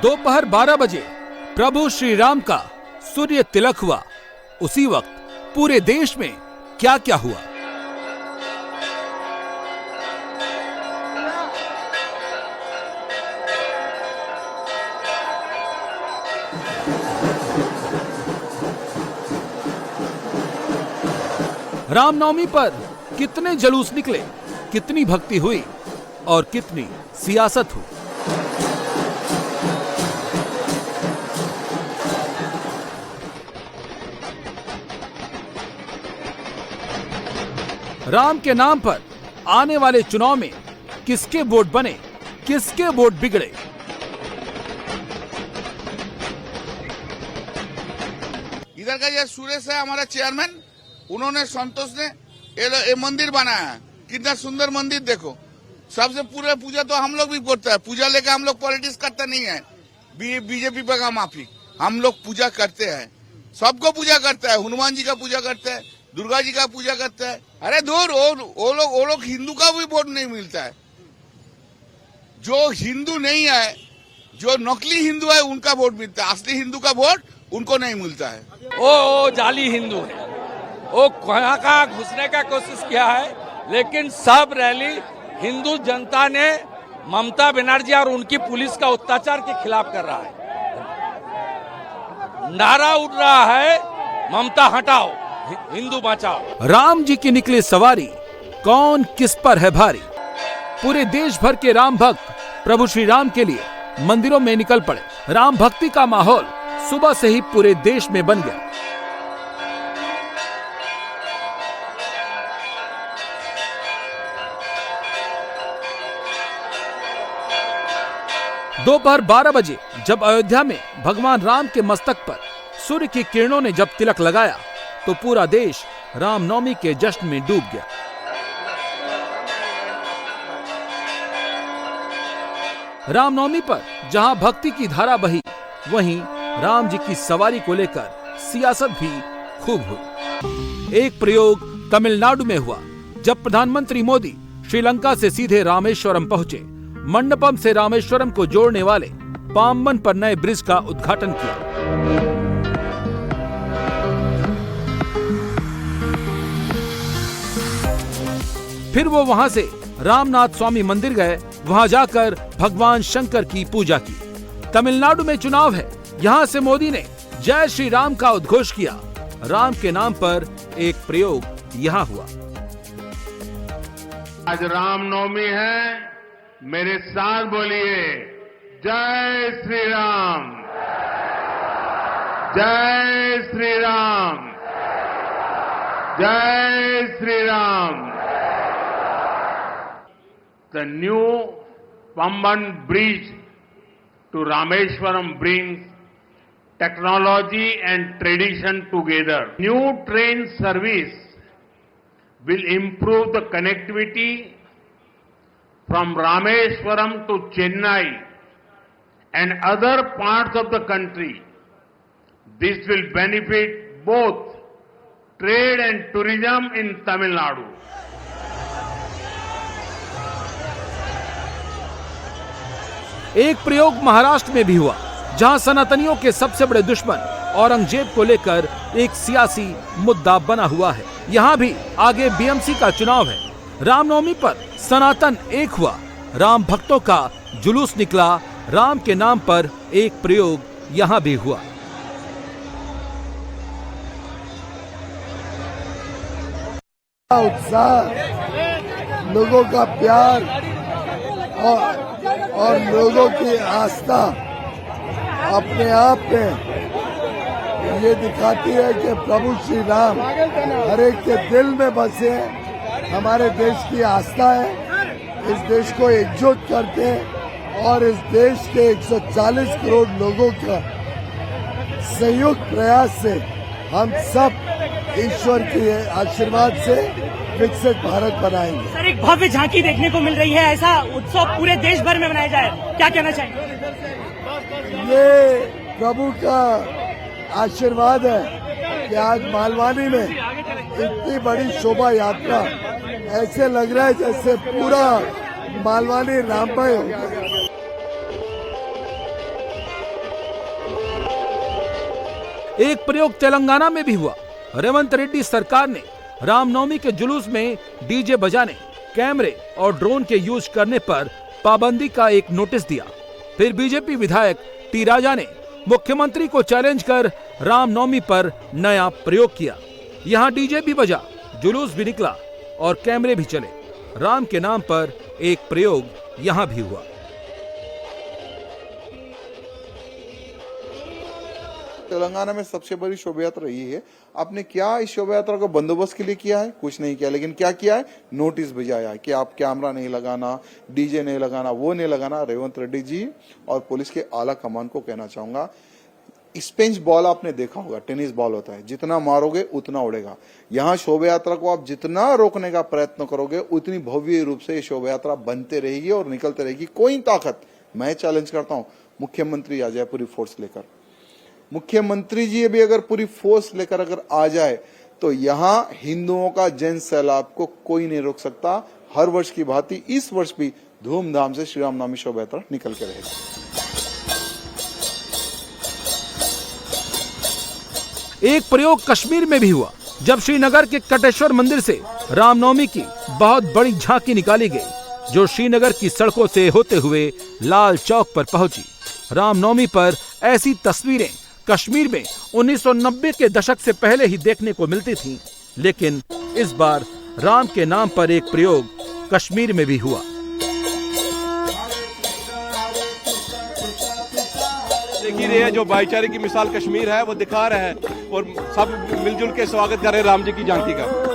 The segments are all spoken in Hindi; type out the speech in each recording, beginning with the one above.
दोपहर 12 बजे प्रभु श्री राम का सूर्य तिलक हुआ। उसी वक्त पूरे देश में क्या क्या हुआ। रामनवमी पर कितने जुलूस निकले, कितनी भक्ति हुई और कितनी सियासत हुई। राम के नाम पर आने वाले चुनाव में किसके वोट बने, किसके वोट बिगड़े। इधर का ये सुरेश है हमारा चेयरमैन, उन्होंने संतोष ने ये मंदिर बनाया है। कितना सुंदर मंदिर देखो। सबसे पूरे पूजा तो हम लोग भी करते हैं। पूजा लेकर हम लोग पॉलिटिक्स करते नहीं है, बीजेपी का माफी। हम लोग पूजा करते हैं, सबको पूजा करते हैं। हनुमान जी का पूजा करते हैं, दुर्गा जी का पूजा करते हैं। अरे दूर वो लोग हिंदू का भी वोट नहीं मिलता है। जो हिंदू नहीं है, जो नकली हिंदू है, उनका वोट मिलता है। असली हिंदू का वोट उनको नहीं मिलता है। वो जाली हिंदू है, वो कहाँ घुसने का कोशिश किया है। लेकिन सब रैली हिंदू जनता ने ममता बनर्जी और उनकी पुलिस का अत्याचार के खिलाफ कर रहा है। नारा उठ रहा है, ममता हटाओ, हिंदू बचाओ। राम जी की निकली सवारी, कौन किस पर है भारी। पूरे देश भर के राम भक्त प्रभु श्री राम के लिए मंदिरों में निकल पड़े। राम भक्ति का माहौल सुबह से ही पूरे देश में बन गया। दोपहर 12 बजे जब अयोध्या में भगवान राम के मस्तक पर सूर्य की किरणों ने जब तिलक लगाया तो पूरा देश रामनवमी के जश्न में डूब गया। रामनवमी पर जहां भक्ति की धारा बही, वहीं राम जी की सवारी को लेकर सियासत भी खूब हुई। एक प्रयोग तमिलनाडु में हुआ जब प्रधानमंत्री मोदी श्रीलंका से सीधे रामेश्वरम पहुंचे। मंडपम से रामेश्वरम को जोड़ने वाले पाम्बन पर नए ब्रिज का उद्घाटन किया। फिर वो वहां से रामनाथ स्वामी मंदिर गए। वहां जाकर भगवान शंकर की पूजा की। तमिलनाडु में चुनाव है, यहां से मोदी ने जय श्री राम का उद्घोष किया। राम के नाम पर एक प्रयोग यहां हुआ। आज रामनवमी है, मेरे साथ बोलिए जय श्री राम, जय श्री राम, जय Shri Ram. The new Pamban bridge to Rameshwaram brings technology and tradition together. New train service will improve the connectivity from Rameshwaram to Chennai and other parts of the country. This will benefit both trade and tourism in Tamil Nadu. एक प्रयोग महाराष्ट्र में भी हुआ, जहां सनातनियों के सबसे बड़े दुश्मन औरंगजेब को लेकर एक सियासी मुद्दा बना हुआ है। यहां भी आगे बीएमसी का चुनाव है। रामनवमी पर सनातन एक हुआ, राम भक्तों का जुलूस निकला। राम के नाम पर एक प्रयोग यहां भी हुआ। उत्साह, लोगों का प्यार और लोगों की आस्था अपने आप में ये दिखाती है कि प्रभु श्री राम हर एक के दिल में बसे हैं। हमारे देश की आस्था है, इस देश को एकजुट करते हैं और इस देश के 140 करोड़ लोगों का संयुक्त प्रयास से हम सब ईश्वर के आशीर्वाद से विकसित भारत बनाएंगे। सर, एक भव्य झांकी देखने को मिल रही है, ऐसा उत्सव पूरे देश भर में मनाया जाए, क्या कहना चाहिए? ये प्रभु का आशीर्वाद है कि आज मालवानी में इतनी बड़ी शोभा यात्रा, ऐसे लग रहा है जैसे पूरा मालवानी राममय हो गया। एक प्रयोग तेलंगाना में भी हुआ। रेवंत रेड्डी सरकार ने रामनवमी के जुलूस में डीजे बजाने, कैमरे और ड्रोन के यूज करने पर पाबंदी का एक नोटिस दिया। फिर बीजेपी विधायक टी राजा ने मुख्यमंत्री को चैलेंज कर रामनवमी पर नया प्रयोग किया। यहाँ डीजे भी बजा, जुलूस भी निकला और कैमरे भी चले। राम के नाम पर एक प्रयोग यहाँ भी हुआ। तेलंगाना में सबसे बड़ी शोभा यात्रा यही है। आपने क्या इस शोभा यात्रा को बंदोबस्त के लिए किया है? कुछ नहीं किया, लेकिन क्या किया है? नोटिस भिजाया है कि आप कैमरा नहीं लगाना, डीजे नहीं लगाना, वो नहीं लगाना। रेवंत रेड्डी जी और पुलिस के आला कमान को कहना चाहूंगा, स्पेंच बॉल आपने देखा होगा, टेनिस बॉल होता है, जितना मारोगे उतना उड़ेगा। यहाँ शोभा यात्रा को आप जितना रोकने का प्रयत्न करोगे उतनी भव्य रूप से ये शोभा यात्रा बनते रहेगी और निकलते रहेगी। कोई ताकत, मैं चैलेंज करता हूँ, मुख्यमंत्री आ जाए पूरी फोर्स लेकर, मुख्यमंत्री जी भी अगर पूरी फोर्स लेकर अगर आ जाए तो यहाँ हिंदुओं का जन सैलाब को कोई नहीं रोक सकता। हर वर्ष की भांति इस वर्ष भी धूमधाम से श्री रामनवमी शोभा यात्रा निकल के रहेगी। एक प्रयोग कश्मीर में भी हुआ, जब श्रीनगर के कटेश्वर मंदिर से रामनवमी की बहुत बड़ी झांकी निकाली गई, जो श्रीनगर की सड़कों से होते हुए लाल चौक पर पहुंची। रामनवमी पर ऐसी तस्वीरें कश्मीर में 1990 के दशक से पहले ही देखने को मिलती थीं, लेकिन इस बार राम के नाम पर एक प्रयोग कश्मीर में भी हुआ। देख ही रहे हैं, जो भाईचारे की मिसाल कश्मीर है वो दिखा रहा है और सब मिलजुल के स्वागत कर रहे हैं राम जी की झांकी का।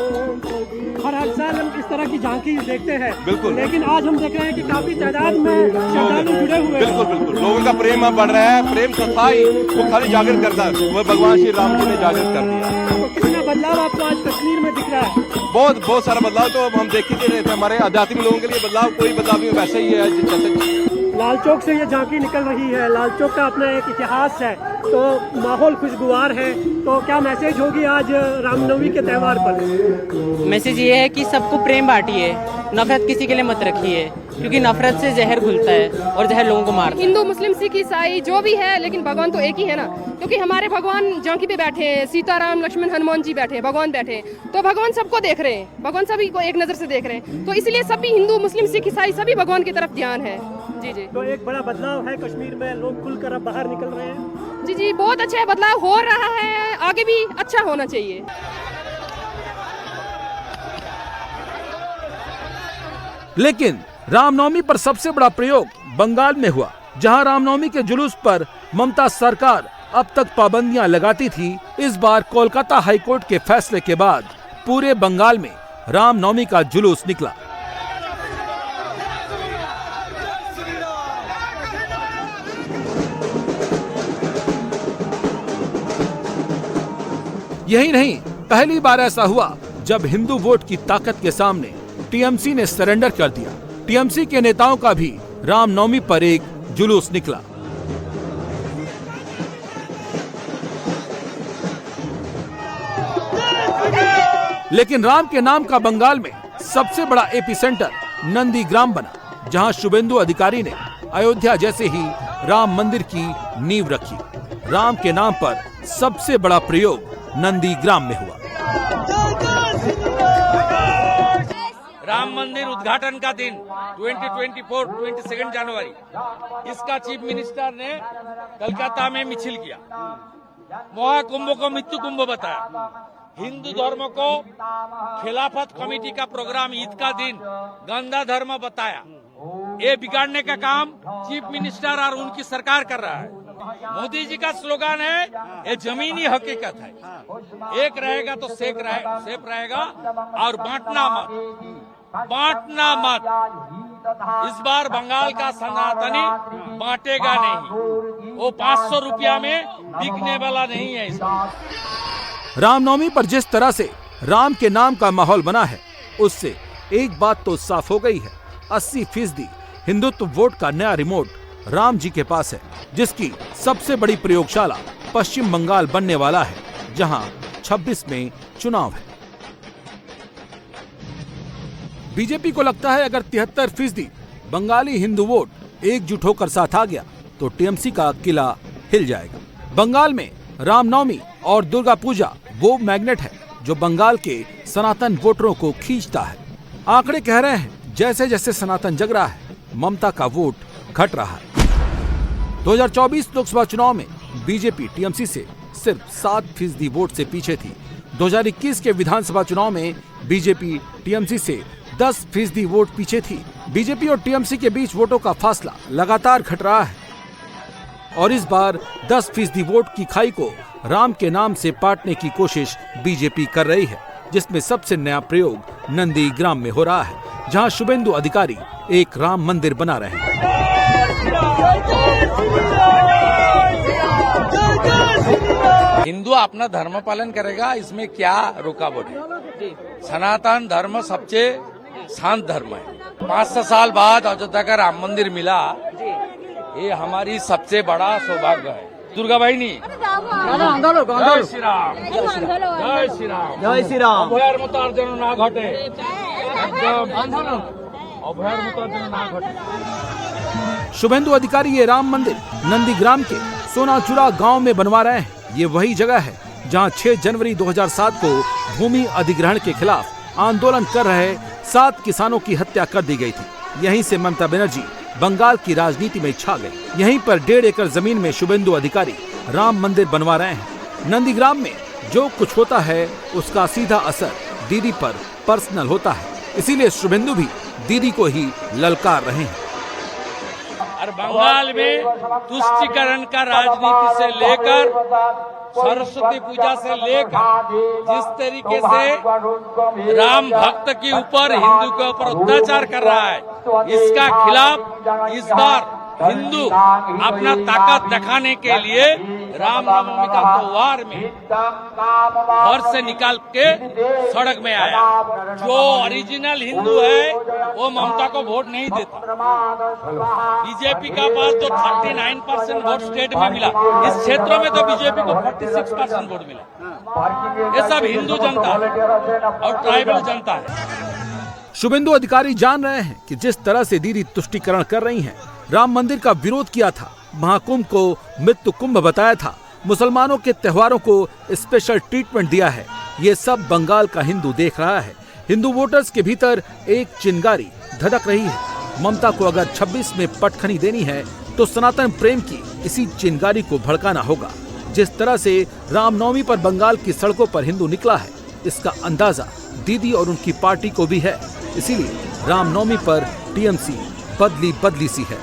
हर साल हम इस तरह की झांकी देखते हैं, बिल्कुल, लेकिन आज हम देख रहे हैं कि काफी तादाद में श्रद्धालु जुड़े हुए हैं। बिल्कुल बिल्कुल, लोगों का प्रेम अब बढ़ रहा है। प्रेम तो था ही, वो खाली जागृत करता है, वो भगवान श्री राम जी ने जागृत कर दिया। तो कितना बदलाव आपको आज कश्मीर में दिख रहा है? बहुत सारा बदलाव तो हम देख ही दे रहे थे। हमारे आध्यात्मिक लोगों के लिए बदलाव कोई बदलाव नहीं, वैसे ही है जैसे लाल चौक से ये झांकी निकल रही है। लाल चौक का अपना एक इतिहास है, तो माहौल खुशगवार है। तो क्या मैसेज होगी आज रामनवमी के त्योहार पर? मैसेज ये है कि सबको प्रेम बांटिए, नफरत किसी के लिए मत रखिए, क्योंकि नफरत से जहर घुलता है और जहर लोगों को मारता है। हिंदू, मुस्लिम, सिख, ईसाई जो भी है, लेकिन भगवान तो एक ही है ना, क्योंकि हमारे भगवान झांकी पे बैठे हैं, सीताराम, लक्ष्मण, हनुमान जी बैठे, भगवान बैठे, तो भगवान सबको देख रहे हैं, भगवान सभी को एक नजर से देख रहे हैं। तो इसलिए सभी हिंदू, मुस्लिम, सिख, ईसाई सभी भगवान की तरफ ध्यान है। जी जी, तो एक बड़ा बदलाव है कश्मीर में, लोग खुलकर अब बाहर निकल रहे हैं। जी जी, बहुत अच्छा बदलाव हो रहा है, आगे भी अच्छा होना चाहिए। लेकिन रामनवमी पर सबसे बड़ा प्रयोग बंगाल में हुआ, जहां रामनवमी के जुलूस पर ममता सरकार अब तक पाबंदियां लगाती थी। इस बार कोलकाता हाईकोर्ट के फैसले के बाद पूरे बंगाल में रामनवमी का जुलूस निकला। यही नहीं, पहली बार ऐसा हुआ जब हिंदू वोट की ताकत के सामने टीएमसी ने सरेंडर कर दिया। टीएमसी के नेताओं का भी रामनवमी पर एक जुलूस निकला। लेकिन राम के नाम का बंगाल में सबसे बड़ा एपिसेंटर नंदीग्राम बना, जहां शुभेंदु अधिकारी ने अयोध्या जैसे ही राम मंदिर की नींव रखी। राम के नाम पर सबसे बड़ा प्रयोग नंदीग्राम में हुआ। राम मंदिर उद्घाटन का दिन 22 जनवरी, इसका चीफ मिनिस्टर ने कलकत्ता में मिছিল किया। महाकुंभ को मृत्यु कुंभ बताया। हिंदू धर्म को खिलाफत कमेटी का प्रोग्राम ईद का दिन गंदा धर्म बताया। ये बिगाड़ने का काम चीफ मिनिस्टर और उनकी सरकार कर रहा है। मोदी जी का स्लोगन है, ये जमीनी हकीकत है, एक रहेगा तो सेफ रहेगा और बांटना मत। इस बार बंगाल का सनातनी बांटेगा नहीं, वो 500 रुपया में बिकने वाला नहीं है। इस रामनवमी पर जिस तरह से राम के नाम का माहौल बना है, उससे एक बात तो साफ हो गई है, 80% हिंदुत्व वोट का नया रिमोट राम जी के पास है, जिसकी सबसे बड़ी प्रयोगशाला पश्चिम बंगाल बनने वाला है, जहां 26 में चुनाव है। बीजेपी को लगता है अगर 73% बंगाली हिंदू वोट एकजुट होकर साथ आ गया तो टीएमसी का किला हिल जाएगा। बंगाल में रामनवमी और दुर्गा पूजा वो मैग्नेट है जो बंगाल के सनातन वोटरों को खींचता है। आंकड़े कह रहे हैं जैसे जैसे सनातन जग रहा है, ममता का वोट घट रहा है। 2024 लोकसभा चुनाव में बीजेपी टीएमसी से सिर्फ 7% वोट से पीछे थी। 2021 के विधानसभा चुनाव में बीजेपी टीएमसी से 10% वोट पीछे थी। बीजेपी और टीएमसी के बीच वोटों का फासला लगातार घट रहा है और इस बार 10% वोट की खाई को राम के नाम से पाटने की कोशिश बीजेपी कर रही है, जिसमें सबसे नया प्रयोग नंदीग्राम में हो रहा है, जहां शुभेंदु अधिकारी एक राम मंदिर बना रहे हैं। हिंदू अपना धर्म पालन करेगा, इसमें क्या रुकावट है। सनातन धर्म सबसे शांत धर्म है। 500 साल बाद अयोध्या का राम मंदिर मिला, ये हमारी सबसे बड़ा सौभाग्य है। दुर्गा बहनी जय श्री राम, जय श्री राम, जय श्री राम। अभयर मुतार्जन ना घटे, अभयर मुतार्जन ना घटे। शुभेंदु अधिकारी ये राम मंदिर नंदीग्राम के सोनाचुरा गांव में बनवा रहे हैं। ये वही जगह है जहां 6 जनवरी 2007 को भूमि अधिग्रहण के खिलाफ आंदोलन कर रहे 7 किसानों की हत्या कर दी गई थी। यहीं से ममता बनर्जी बंगाल की राजनीति में छा गई। यहीं पर 1.5 एकड़ जमीन में शुभेंदु अधिकारी राम मंदिर बनवा रहे हैं। नंदीग्राम में जो कुछ होता है उसका सीधा असर दीदी पर पर्सनल होता है, इसीलिए शुभेंदु भी दीदी को ही ललकार रहे हैं। और बंगाल में तुष्टीकरण का राजनीति से लेकर सरस्वती पूजा से लेकर जिस तरीके से राम भक्त के ऊपर, हिंदू के ऊपर अत्याचार कर रहा है, इसका खिलाफ इस बार हिंदू अपना ताकत दिखाने के लिए रामनवमी का त्योहार में घर से निकाल के सड़क में आया। जो ओरिजिनल हिंदू है वो ममता को वोट नहीं देता। बीजेपी का पास तो 39% वोट स्टेट में मिला, इस क्षेत्र में तो बीजेपी को 46% वोट मिला। ये सब हिंदू जनता और ट्राइबल जनता है। शुभेंदु अधिकारी जान रहे हैं कि जिस तरह से दीदी तुष्टीकरण कर रही हैं, राम मंदिर का विरोध किया था, महाकुंभ को मृत्यु कुंभ बताया था, मुसलमानों के त्योहारों को स्पेशल ट्रीटमेंट दिया है, ये सब बंगाल का हिंदू देख रहा है। हिंदू वोटर्स के भीतर एक चिंगारी धधक रही है। ममता को अगर 26 में पटखनी देनी है तो सनातन प्रेम की इसी चिंगारी को भड़काना होगा। जिस तरह से रामनवमी पर बंगाल की सड़कों पर हिंदू निकला है, इसका अंदाजा दीदी और उनकी पार्टी को भी है। इसीलिए रामनवमी पर टीएमसी बदली सी है।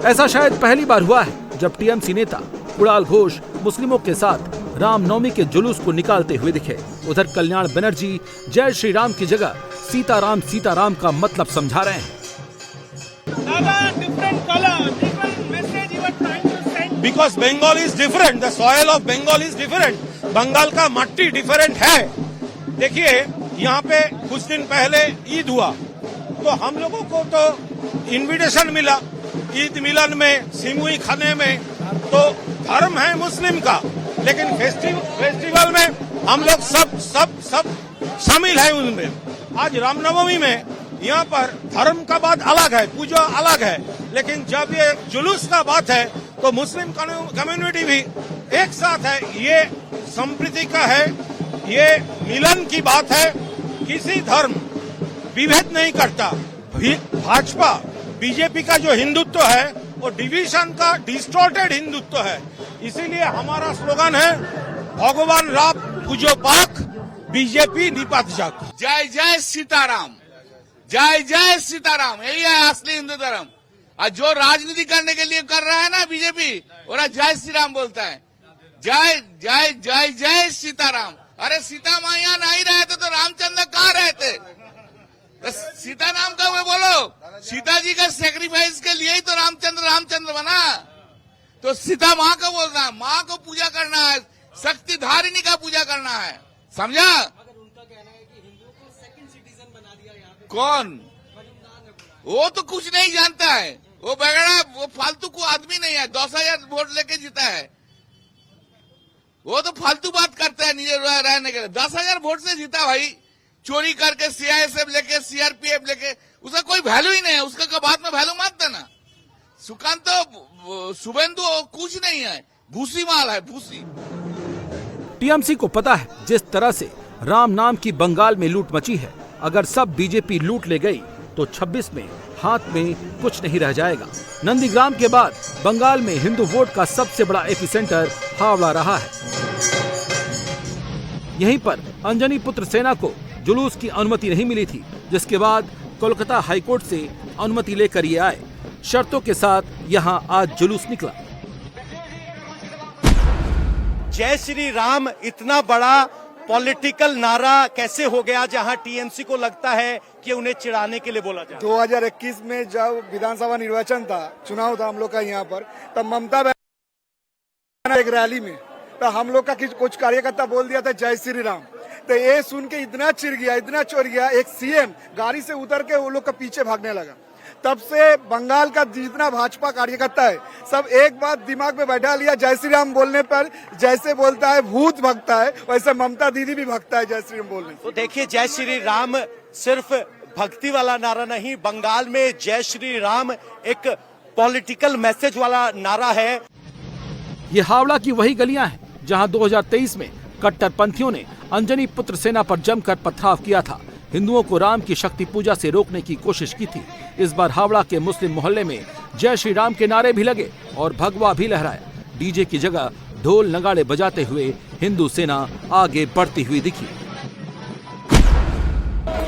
ऐसा शायद पहली बार हुआ है जब टीएमसी नेता कुणाल घोष मुस्लिमों के साथ रामनवमी के जुलूस को निकालते हुए दिखे। उधर कल्याण बनर्जी जय श्री राम की जगह सीताराम का मतलब समझा रहे हैं। Because Bengal is different, the soil of Bengal is different. Bengal का मट्टी डिफरेंट है। देखिए, यहाँ पे कुछ दिन पहले ईद हुआ तो हम लोगों को तो इनविटेशन मिला ईद मिलन में, सिमुई खाने में। तो धर्म है मुस्लिम का, लेकिन फेस्टिवल में हम लोग सब शामिल है उनमें। आज रामनवमी में यहाँ पर धर्म का बात अलग है, पूजा अलग है, लेकिन जब ये जुलूस का बात है तो मुस्लिम कम्युनिटी भी एक साथ है। ये संप्रीति का है, ये मिलन की बात है। किसी धर्म विभेद नहीं करता। भाजपा बीजेपी का जो हिंदुत्व है वो डिवीजन का डिस्टॉर्टेड हिंदुत्व है। इसीलिए हमारा स्लोगन है भगवान राम पूजो पाक, बीजेपी निपात जाक। जय जय सीताराम, जय जय सीताराम, यही है असली हिंदू धर्म। और जो राजनीति करने के लिए कर रहा है ना बीजेपी, वो जय श्री राम बोलता है। जय जय जय जय सीताराम। अरे सीता माँ यहाँ नहीं रहते तो रामचंद्र कहाँ रहते? तो सीता नाम का वो बोलो, सीता जी का सेक्रीफाइस के लिए ही तो रामचंद्र बना। तो सीता माँ को बोलना है, माँ को पूजा करना है, शक्ति धारिणी का पूजा करना है, समझा? कौन? वो तो कुछ नहीं जानता है, वो बगड़ा, वो फालतू को आदमी नहीं है। 10,000 वोट लेके जीता है, वो तो फालतू बात करता है नीचे रहने के लिए। 10,000 वोट से जीता भाई, चोरी करके, सीआईएसएफ लेके, सीआरपीएफ लेके, उसका कोई वैल्यू ही नहीं है। उसका बाद में वैल्यू मत देना। सुकांत तो शुभेंदु कुछ नहीं है, भूसी माल है, भूसी। टीएमसी को पता है जिस तरह से राम नाम की बंगाल में लूट मची है, अगर सब बीजेपी लूट ले गई तो 26 में हाथ में कुछ नहीं रह जाएगा। नंदीग्राम के बाद बंगाल में हिंदू वोट का सबसे बड़ा एपिसेंटर हावड़ा रहा है। यहीं पर अंजनी पुत्र सेना को जुलूस की अनुमति नहीं मिली थी, जिसके बाद कोलकाता हाईकोर्ट से अनुमति लेकर ये आए। शर्तों के साथ यहाँ आज जुलूस निकला। जय श्री राम इतना बड़ा पॉलिटिकल नारा कैसे हो गया, जहां टीएमसी को लगता है कि उन्हें चिढ़ाने के लिए बोला जाए? 2021 में जब विधानसभा निर्वाचन था, चुनाव था हम लोग का यहाँ पर, तब ममता बहन एक रैली में तो हम लोग का कुछ कार्यकर्ता बोल दिया था जय श्री राम। तो ये सुन के इतना चिढ़ गया, इतना चोर गया, एक सीएम गाड़ी से उतर के वो लोग का पीछे भागने लगा। तब से बंगाल का जितना भाजपा कार्यकर्ता है सब एक बात दिमाग में बैठा लिया, जय श्री राम बोलने पर जैसे बोलता है भूत भगता है, वैसे ममता दीदी भी भगता है जय श्री राम बोलने। तो देखिए, जय श्री राम सिर्फ भक्ति वाला नारा नहीं, बंगाल में जय श्री राम एक पॉलिटिकल मैसेज वाला नारा है। ये हावड़ा की वही गलियां हैं जहां 2023 में कट्टरपंथियों ने अंजनी पुत्र सेना पर जमकर पथराव किया था, हिंदुओं को राम की शक्ति पूजा से रोकने की कोशिश की थी। इस बार हावड़ा के मुस्लिम मोहल्ले में जय श्री राम के नारे भी लगे और भगवा भी लहराया। डीजे की जगह ढोल नगाड़े बजाते हुए हिंदू सेना आगे बढ़ती हुई दिखी।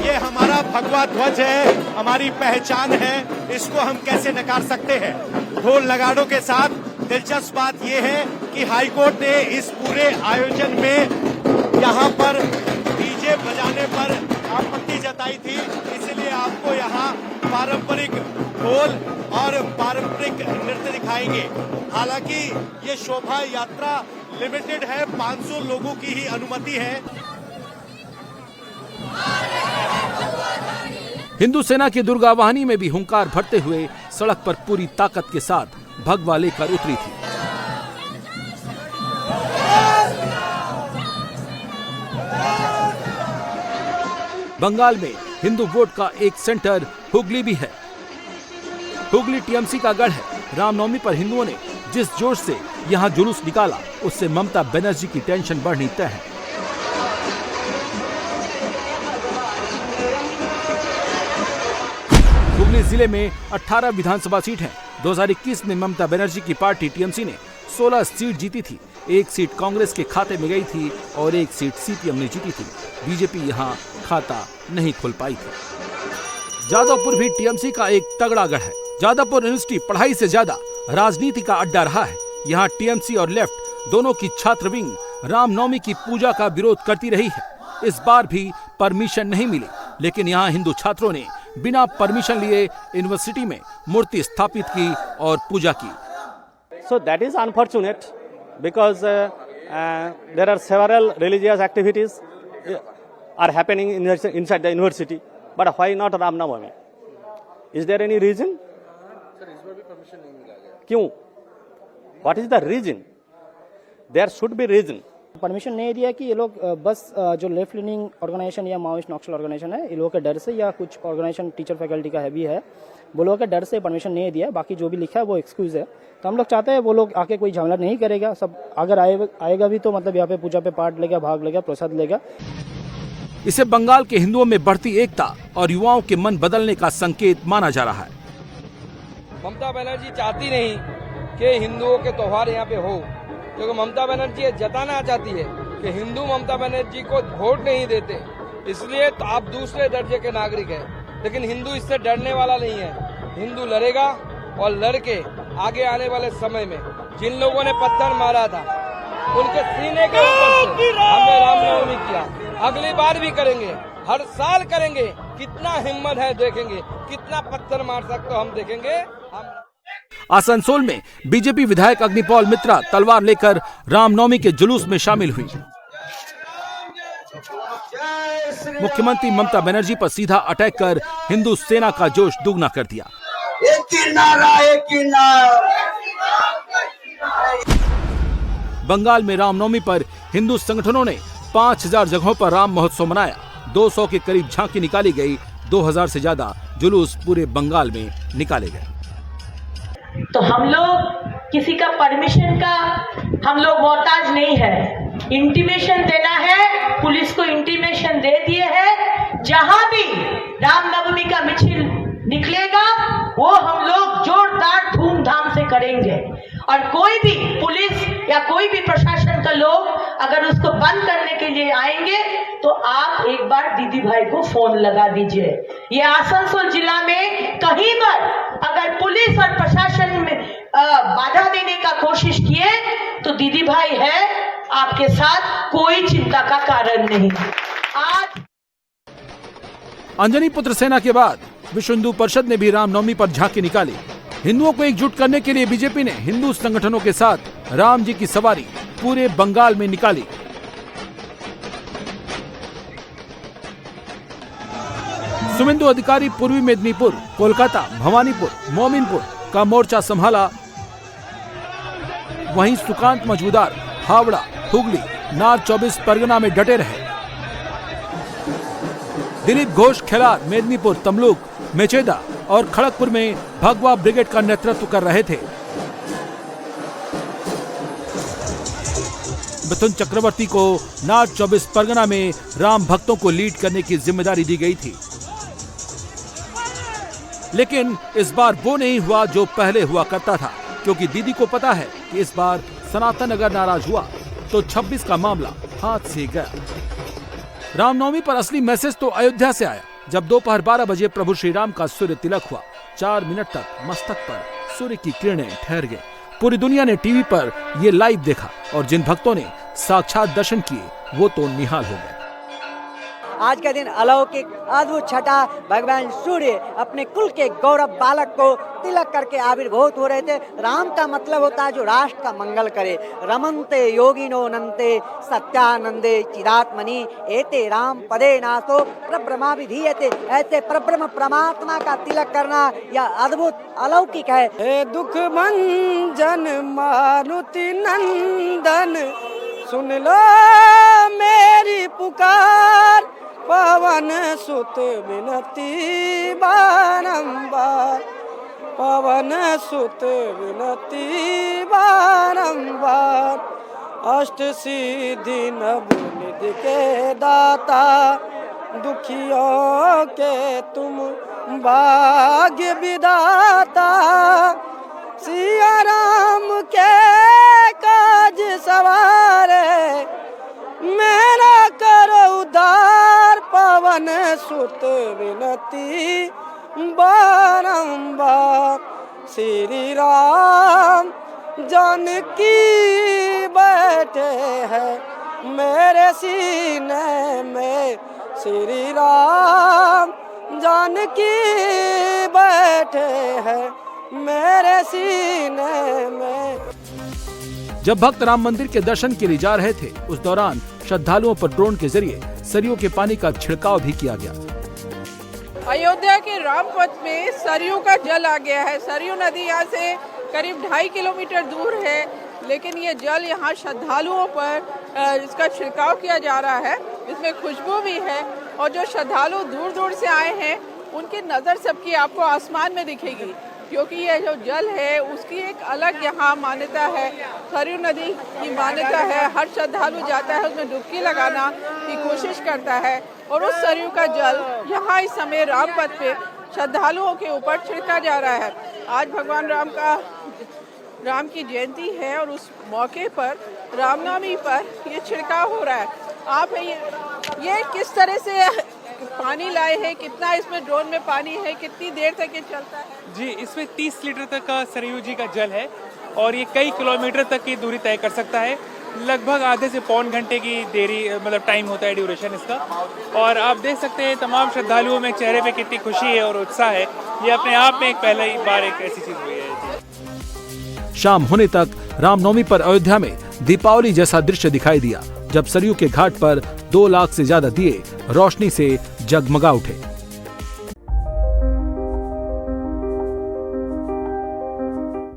ये हमारा भगवा ध्वज है, हमारी पहचान है, इसको हम कैसे नकार सकते हैं? ढोल नगाड़ों के साथ दिलचस्प बात यह है कि हाईकोर्ट ने इस पूरे आयोजन में यहाँ पर डीजे बजाने पर आपत्ति जताई थी, इसलिए आपको यहाँ पारंपरिक ढोल और पारंपरिक नृत्य दिखाएंगे। हालांकि ये शोभा यात्रा लिमिटेड है, 500 लोगों की ही अनुमति है। हिंदू सेना की दुर्गा वाहिनी में भी हुंकार भरते हुए सड़क पर पूरी ताकत के साथ भगवा लेकर उतरी थी। बंगाल में हिंदू वोट का एक सेंटर हुगली भी है। हुगली टीएमसी का गढ़ है। रामनवमी पर हिंदुओं ने जिस जोश से यहां जुलूस निकाला, उससे ममता बनर्जी की टेंशन बढ़नी तय है। हुगली जिले में 18 विधानसभा सीट हैं। 2021 में ममता बनर्जी की पार्टी टीएमसी ने 16 सीट जीती थी। एक सीट कांग्रेस के खाते में गई थी और एक सीट सीपीएम ने जीती थी। बीजेपी यहां खाता नहीं खोल पाई थी। जादवपुर भी टीएमसी का एक तगड़ा गढ़ है। जादवपुर यूनिवर्सिटी पढ़ाई से ज्यादा राजनीति का अड्डा रहा है। यहाँ टीएमसी और लेफ्ट दोनों की छात्र विंग रामनवमी की पूजा का विरोध करती रही है। इस बार भी परमिशन नहीं मिली, लेकिन यहाँ हिंदू छात्रों ने बिना परमिशन लिए यूनिवर्सिटी में मूर्ति स्थापित की और पूजा की। So that is unfortunate because there are several religious activities are happening inside the university. But why not Ram Navami? Is there any reason? Sir, इस बार भी permission नहीं मिला गया। क्यों? What is the reason? There should be reason. Permission नहीं दिया कि ये लोग बस जो लेफ्ट लीनिंग ऑर्गेनाइजेशन या माओइस्ट नक्सल ऑर्गेनाइजेशन है, ये लोगों के डर से, या कुछ ऑर्गेनाइजेशन टीचर फैकल्टी का है भी है, वो लोगों के डर से परमिशन नहीं दिया। बाकी जो भी लिखा है वो एक्सक्यूज है। तो हम लोग चाहते हैं वो लोग आके कोई झमेला नहीं करेगा। सब अगर आएगा भी तो मतलब यहाँ पे पूजा पे पार्ट लेगा, भाग लेगा, प्रसाद लेगा। इसे बंगाल के हिंदुओं में बढ़ती एकता और युवाओं के मन बदलने का संकेत माना जा रहा है। ममता बनर्जी चाहती नहीं कि हिंदुओं के त्योहार यहाँ पे हो, क्योंकि ममता बनर्जी ये जताना चाहती है कि हिंदू ममता बनर्जी को वोट नहीं देते, इसलिए तो आप दूसरे दर्जे के नागरिक हैं। लेकिन हिंदू इससे डरने वाला नहीं है। हिंदू लड़ेगा और लड़के आगे आने वाले समय में जिन लोगों ने पत्थर मारा था उनके सीने के ऊपर से हमने रामनवमी किया, अगली बार भी करेंगे, हर साल करेंगे। कितना हिम्मत है देखेंगे, कितना पत्थर मार सकते हो हम देखेंगे। आसनसोल में बीजेपी विधायक अग्निपॉल मित्रा तलवार लेकर रामनवमी के जुलूस में शामिल हुई। मुख्यमंत्री ममता बनर्जी पर सीधा अटैक कर हिंदू सेना का जोश दुगना कर दिया। एक ही नारा, एक ही नारा। बंगाल में रामनवमी पर हिंदू संगठनों ने 5000 जगहों पर राम महोत्सव मनाया। 200 के करीब झांकी निकाली गई। 2000 से ज्यादा जुलूस पूरे बंगाल में निकाले गए। तो हम लोग किसी का परमिशन का हम लोग मोहताज नहीं है। इंटीमेशन देना है, पुलिस को इंटीमेशन दे दिए है। जहां भी रामनवमी का मिছিল निकलेगा वो हम लोग जोरदार धूमधाम से करेंगे। और कोई भी पुलिस या कोई भी प्रशासन का लोग अगर उसको बंद करने के लिए आएंगे तो आप एक बार दीदी भाई को फोन लगा दीजिए। ये आसनसोल जिला में कहीं पर अगर पुलिस और प्रशासन में बाधा देने का कोशिश किए तो दीदी भाई है आपके साथ, कोई चिंता का कारण नहीं। आज अंजनी पुत्र सेना के बाद विश्व हिंदू परिषद ने भी रामनवमी पर झांकी निकाली। हिंदुओं को एकजुट करने के लिए बीजेपी ने हिंदू संगठनों के साथ राम जी की सवारी पूरे बंगाल में निकाली। सुमिंदु अधिकारी पूर्वी मेदिनीपुर, कोलकाता, भवानीपुर, मोमिनपुर का मोर्चा संभाला। वहीं सुकांत मजूमदार हावड़ा, हुगली, नार 24 परगना में डटे रहे। दिलीप घोष खेलार मेदिनीपुर, तमलुक, मेचेदा और खड़गपुर में भगवा ब्रिगेड का नेतृत्व कर रहे थे। मिथुन चक्रवर्ती को नार 24 परगना में राम भक्तों को लीड करने की जिम्मेदारी दी गई थी। लेकिन इस बार वो नहीं हुआ जो पहले हुआ करता था, क्योंकि दीदी को पता है कि इस बार सनातन अगर नाराज हुआ तो 26 का मामला हाथ से गया। रामनवमी पर असली मैसेज तो अयोध्या से आया, जब दोपहर 12 बजे प्रभु श्री राम का सूर्य तिलक हुआ। 4 मिनट तक मस्तक पर सूर्य की किरणें ठहर गए। पूरी दुनिया ने टीवी पर ये लाइव देखा और जिन भक्तों ने साक्षात दर्शन किए वो तो निहाल हो गए। आज का दिन अलौकिक अद्भुत छठा भगवान सूर्य अपने कुल के गौरव बालक को तिलक करके आविर्भूत हो रहे थे। राम का मतलब होता है जो राष्ट्र का मंगल करे। रमन्ते योगिनो नन्ते सत्यानंदे चिदात्मनि एते राम पदे नासो प्रब्रह्मा विधीयते। ऐसे प्रब्रह्म परमात्मा का तिलक करना यह अद्भुत अलौकिक है। हे दुख भंजन मारुति नंदन सुन लो मेरी पुकार, पवन सुत विनती बारंबार, पवन सुत विनती बारंबार। अष्ट सिद्धि नव निधि के दाता, दुखियों के तुम भाग्य विधाता। सिया राम के काज सवारे, मेरा करो उद्धार, पवन सुत विनती बारंबार। श्री राम जानकी बैठे हैं मेरे सीने में, श्री राम जानकी बैठे हैं मेरे सीने में। जब भक्त राम मंदिर के दर्शन के लिए जा रहे थे, उस दौरान श्रद्धालुओं पर ड्रोन के जरिए सरयू के पानी का छिड़काव भी किया गया। अयोध्या के रामपथ में सरयू का जल आ गया है। सरयू नदी यहाँ से करीब 2.5 किलोमीटर दूर है, लेकिन ये जल यहाँ श्रद्धालुओं पर इसका छिड़काव किया जा रहा है। इसमें खुशबू भी है और जो श्रद्धालु दूर दूर से आए हैं उनकी नज़र सबकी आपको आसमान में दिखेगी, क्योंकि ये जो जल है उसकी एक अलग यहाँ मान्यता है। सरयू नदी की मान्यता है, हर श्रद्धालु जाता है उसमें डुबकी लगाना की कोशिश करता है और उस सरयू का जल यहाँ इस समय रामपथ पे श्रद्धालुओं के ऊपर छिड़का जा रहा है। आज भगवान राम की जयंती है और उस मौके पर रामनवमी पर ये छिड़काव हो रहा है। आप ये किस तरह से पानी लाए हैं, कितना इसमें ड्रोन में पानी है, कितनी देर तक ये चलता है? जी, इसमें 30 लीटर तक का सरयू जी का जल है और ये कई किलोमीटर तक की दूरी तय कर सकता है। लगभग आधे से पौन घंटे की देरी मतलब टाइम होता है ड्यूरेशन इसका। और आप देख सकते हैं तमाम श्रद्धालुओं में चेहरे पे कितनी खुशी है और उत्साह है। ये अपने आप में एक पहली बार एक ऐसी चीज हुई है। शाम होने तक रामनवमी पर अयोध्या में दीपावली जैसा दृश्य दिखाई दिया, जब सरयू के घाट पर 2 लाख से ज्यादा दिए रोशनी से जगमगा उठे।